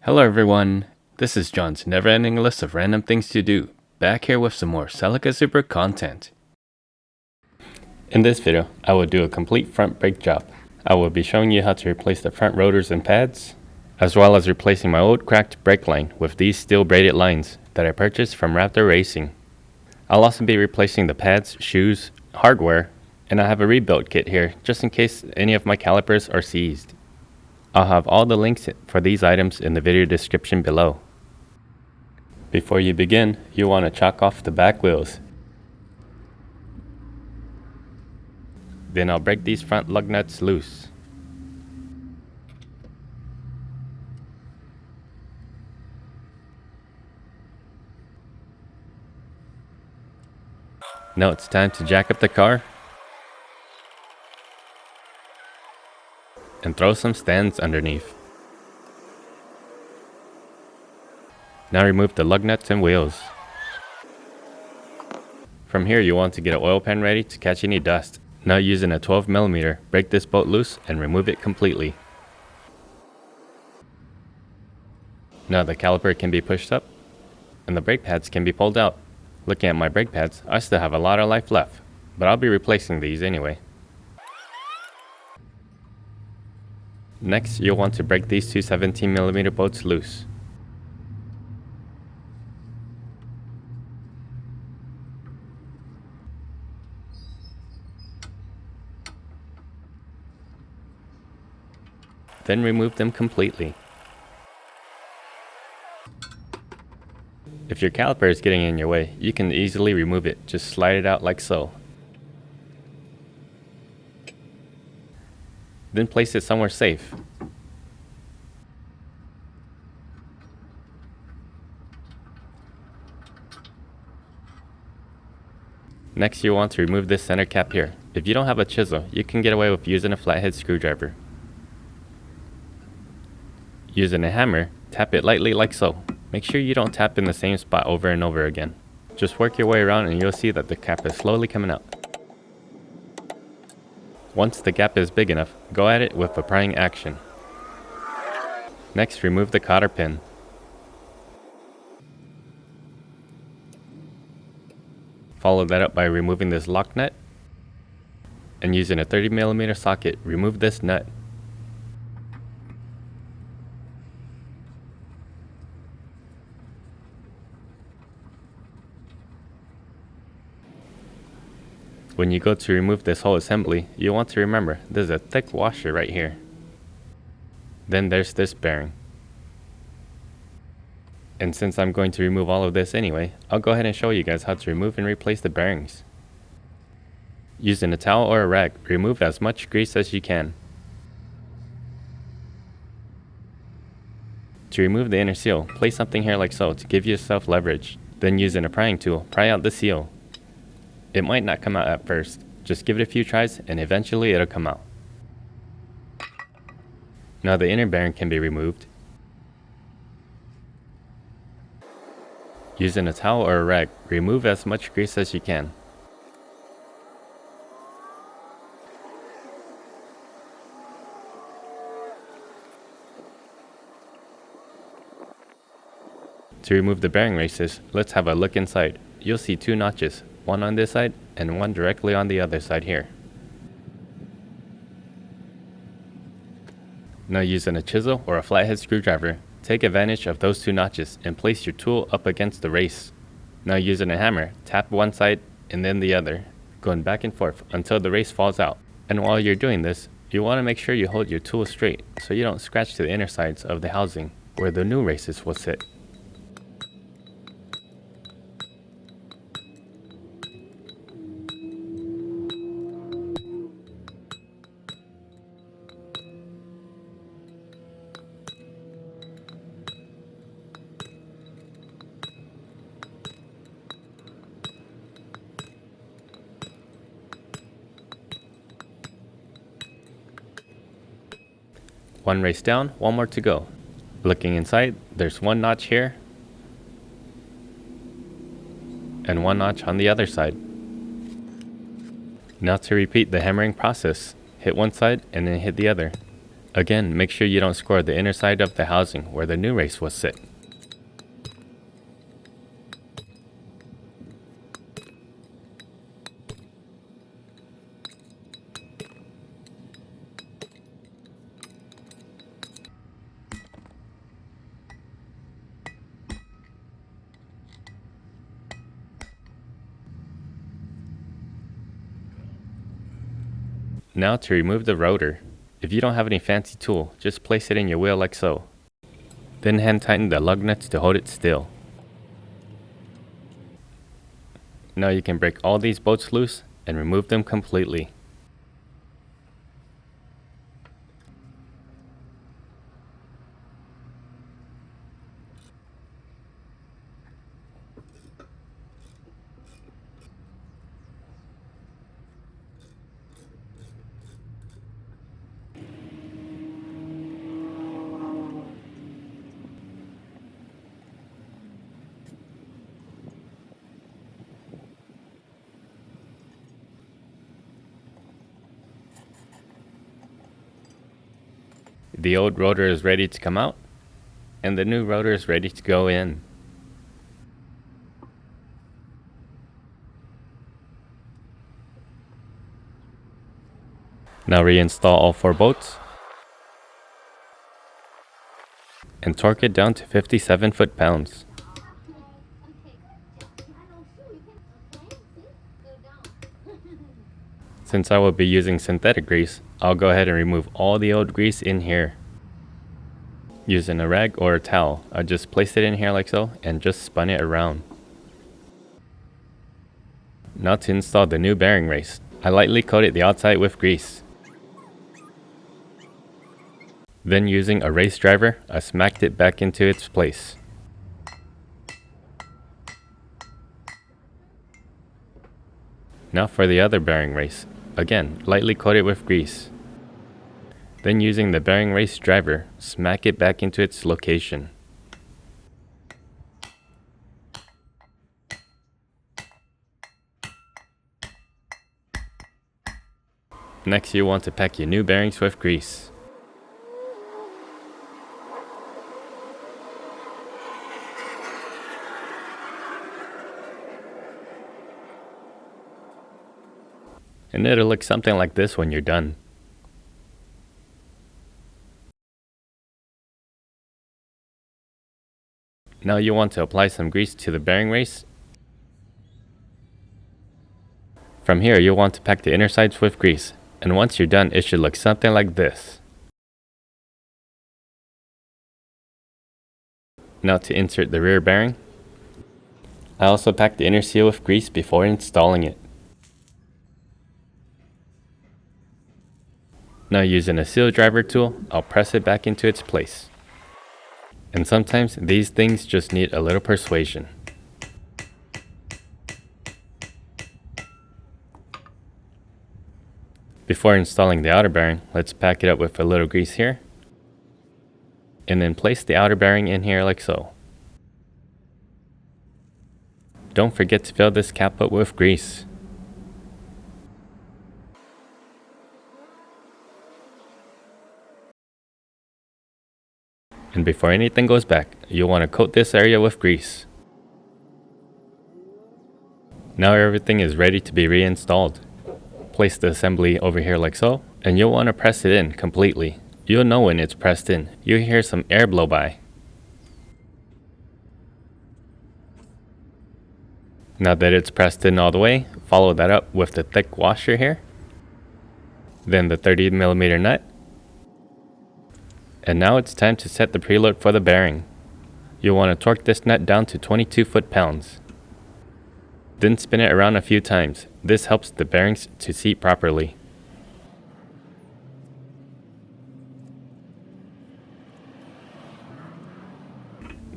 Hello everyone, this is John's never-ending list of random things to do, back here with some more Celica Supra content. In this video, I will do a complete front brake job. I will be showing you how to replace the front rotors and pads, as well as replacing my old cracked brake line with these steel braided lines that I purchased from Raptor Racing. I'll also be replacing the pads, shoes, hardware, and I have a rebuild kit here just in case any of my calipers are seized. I'll have all the links for these items in the video description below. Before you begin, you want to chalk off the back wheels. Then I'll break these front lug nuts loose. Now it's time to jack up the car and throw some stands underneath. Now remove the lug nuts and wheels. From here you want to get an oil pan ready to catch any dust. Now using a 12mm, break this bolt loose and remove it completely. Now the caliper can be pushed up and the brake pads can be pulled out. Looking at my brake pads, I still have a lot of life left, but I'll be replacing these anyway. Next, you'll want to break these two 17mm bolts loose. Then remove them completely. If your caliper is getting in your way, you can easily remove it. Just slide it out like so. Then place it somewhere safe. Next, you want to remove this center cap here. If you don't have a chisel, you can get away with using a flathead screwdriver. Using a hammer, tap it lightly like so. Make sure you don't tap in the same spot over and over again. Just work your way around and you'll see that the cap is slowly coming out. Once the gap is big enough, go at it with a prying action. Next, remove the cotter pin. Follow that up by removing this lock nut. And using a 30mm socket, remove this nut. When you go to remove this whole assembly, you want to remember there's a thick washer right here. Then there's this bearing. And since I'm going to remove all of this anyway, I'll go ahead and show you guys how to remove and replace the bearings. Using a towel or a rag, remove as much grease as you can. To remove the inner seal, place something here like so to give yourself leverage. Then using a prying tool, pry out the seal. It might not come out at first, just give it a few tries and eventually it'll come out. Now the inner bearing can be removed. Using a towel or a rag, remove as much grease as you can. To remove the bearing races, let's have a look inside. You'll see two notches. One on this side and one directly on the other side here. Now using a chisel or a flathead screwdriver, take advantage of those two notches and place your tool up against the race. Now using a hammer, tap one side and then the other, going back and forth until the race falls out. And while you're doing this, you want to make sure you hold your tool straight so you don't scratch to the inner sides of the housing where the new races will sit. One race down, one more to go. Looking inside, there's one notch here and one notch on the other side. Now to repeat the hammering process, hit one side and then hit the other. Again, make sure you don't score the inner side of the housing where the new race will sit. Now to remove the rotor. If you don't have any fancy tool, just place it in your wheel like so. Then hand tighten the lug nuts to hold it still. Now you can break all these bolts loose and remove them completely. The old rotor is ready to come out, and the new rotor is ready to go in. Now reinstall all 4 bolts and torque it down to 57 foot-pounds. Since I will be using synthetic grease, I'll go ahead and remove all the old grease in here. Using a rag or a towel, I just placed it in here like so and just spun it around. Now to install the new bearing race, I lightly coated the outside with grease. Then using a race driver, I smacked it back into its place. Now for the other bearing race. Again, lightly coat it with grease. Then using the bearing race driver, smack it back into its location. Next you want to pack your new bearings with grease. And it'll look something like this when you're done. Now you want to apply some grease to the bearing race. From here you'll want to pack the inner sides with grease, and once you're done it should look something like this. Now to insert the rear bearing. I also packed the inner seal with grease before installing it. Now using a seal driver tool, I'll press it back into its place. And sometimes these things just need a little persuasion. Before installing the outer bearing, let's pack it up with a little grease here. And then place the outer bearing in here like so. Don't forget to fill this cap up with grease. And before anything goes back, you'll want to coat this area with grease. Now everything is ready to be reinstalled. Place the assembly over here like so, and you'll want to press it in completely. You'll know when it's pressed in. You'll hear some air blow by. Now that it's pressed in all the way, follow that up with the thick washer here. Then the 30mm nut. And now it's time to set the preload for the bearing. You'll want to torque this nut down to 22 foot-pounds. Then spin it around a few times. This helps the bearings to seat properly.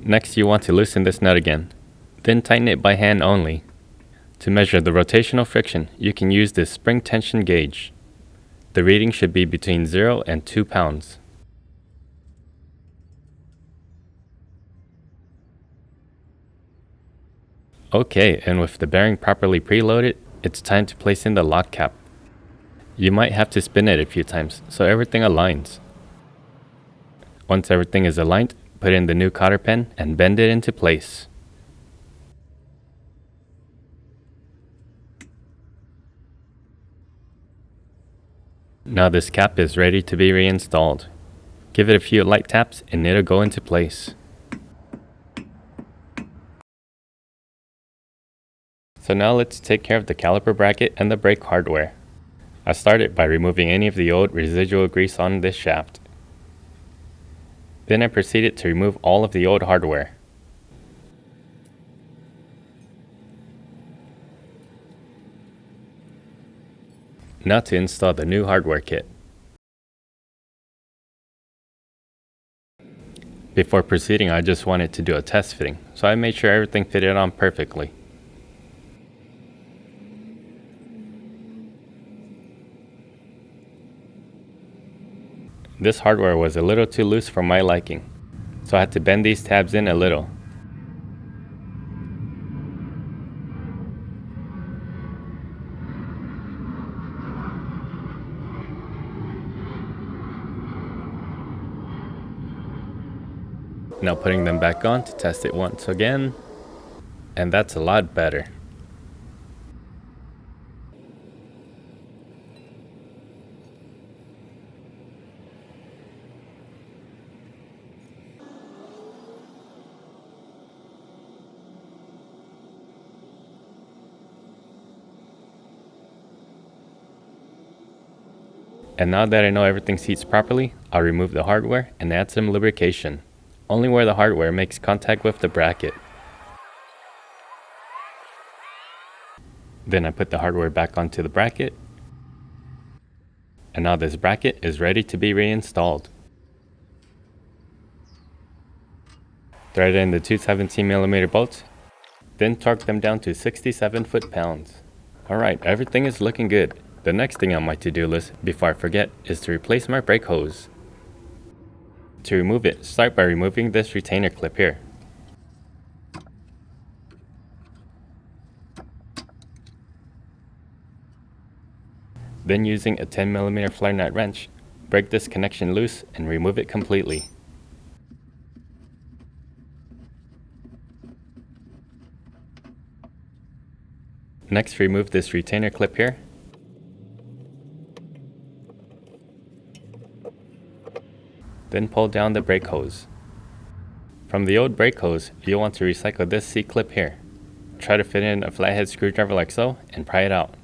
Next you want to loosen this nut again. Then tighten it by hand only. To measure the rotational friction, you can use this spring tension gauge. The reading should be between 0 and 2 pounds. Okay, and with the bearing properly preloaded, it's time to place in the lock cap. You might have to spin it a few times so everything aligns. Once everything is aligned, put in the new cotter pen and bend it into place. Now this cap is ready to be reinstalled. Give it a few light taps and it'll go into place. So now let's take care of the caliper bracket and the brake hardware. I started by removing any of the old residual grease on this shaft. Then I proceeded to remove all of the old hardware. Now to install the new hardware kit. Before proceeding, I just wanted to do a test fitting, so I made sure everything fitted on perfectly. This hardware was a little too loose for my liking, so I had to bend these tabs in a little. Now putting them back on to test it once again, and that's a lot better. And now that I know everything seats properly, I'll remove the hardware and add some lubrication, only where the hardware makes contact with the bracket. Then I put the hardware back onto the bracket, and now this bracket is ready to be reinstalled. Thread in the two 17mm bolts, then torque them down to 67 foot-pounds. Alright, everything is looking good. The next thing on my to-do list, before I forget, is to replace my brake hose. To remove it, start by removing this retainer clip here. Then using a 10mm flare nut wrench, break this connection loose and remove it completely. Next, remove this retainer clip here. Then pull down the brake hose. From the old brake hose, you'll want to recycle this C-clip here. Try to fit in a flathead screwdriver like so and pry it out.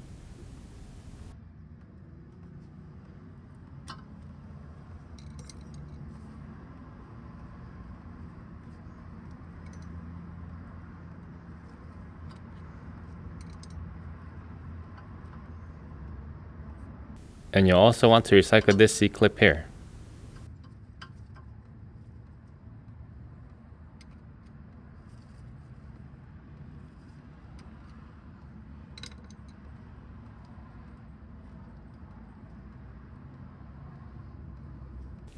And you'll also want to recycle this C-clip here.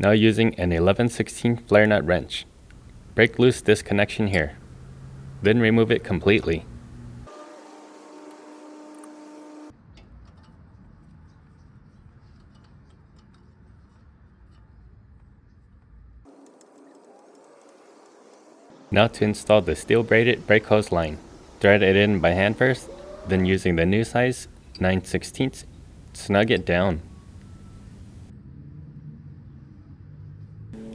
Now using an 11/16 flare nut wrench, break loose this connection here, then remove it completely. Now to install the steel braided brake hose line, thread it in by hand first, then using the new size 9/16, snug it down.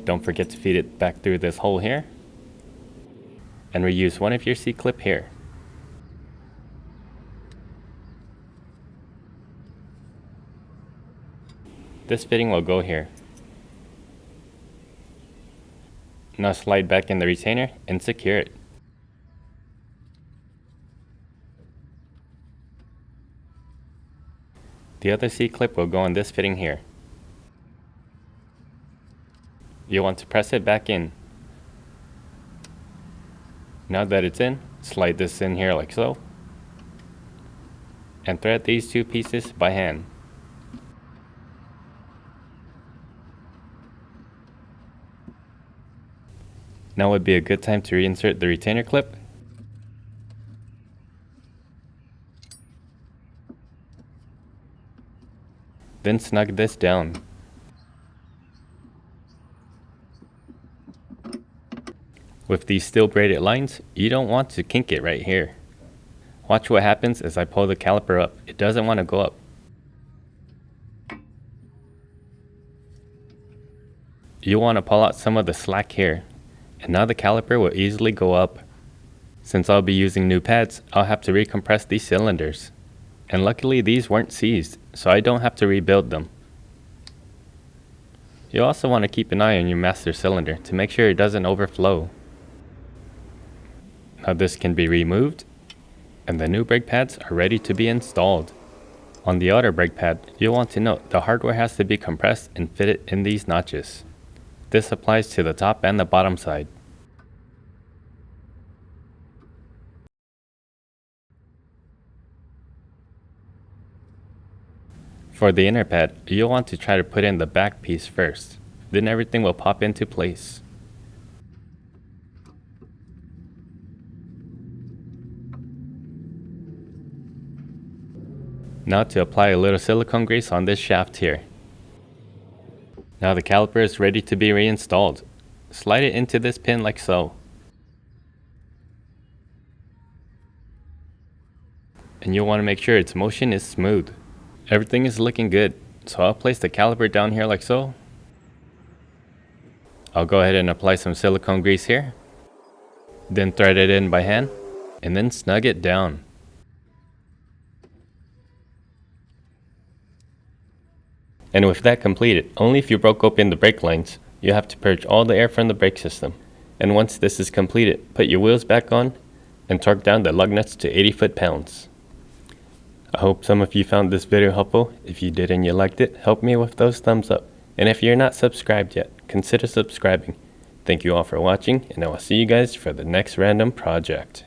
Don't forget to feed it back through this hole here, and reuse one of your C-clip here. This fitting will go here. Now slide back in the retainer and secure it. The other C-clip will go on this fitting here. You'll want to press it back in. Now that it's in, slide this in here like so, and thread these two pieces by hand. Now would be a good time to reinsert the retainer clip. Then snug this down. With these steel braided lines, you don't want to kink it right here. Watch what happens as I pull the caliper up. It doesn't want to go up. You'll want to pull out some of the slack here, and now the caliper will easily go up. Since I'll be using new pads, I'll have to recompress these cylinders. And luckily these weren't seized, so I don't have to rebuild them. You'll also want to keep an eye on your master cylinder to make sure it doesn't overflow. Now this can be removed, and the new brake pads are ready to be installed. On the outer brake pad, you'll want to note the hardware has to be compressed and fitted in these notches. This applies to the top and the bottom side. For the inner pad, you'll want to try to put in the back piece first, then everything will pop into place. Now to apply a little silicone grease on this shaft here. Now the caliper is ready to be reinstalled. Slide it into this pin like so. And you'll want to make sure its motion is smooth. Everything is looking good, so I'll place the caliper down here like so. I'll go ahead and apply some silicone grease here. Then thread it in by hand, and then snug it down. And with that completed, only if you broke open the brake lines, you have to purge all the air from the brake system. And once this is completed, put your wheels back on and torque down the lug nuts to 80 foot-pounds. I hope some of you found this video helpful. If you did and you liked it, help me with those thumbs up. And if you're not subscribed yet, consider subscribing. Thank you all for watching, and I will see you guys for the next random project.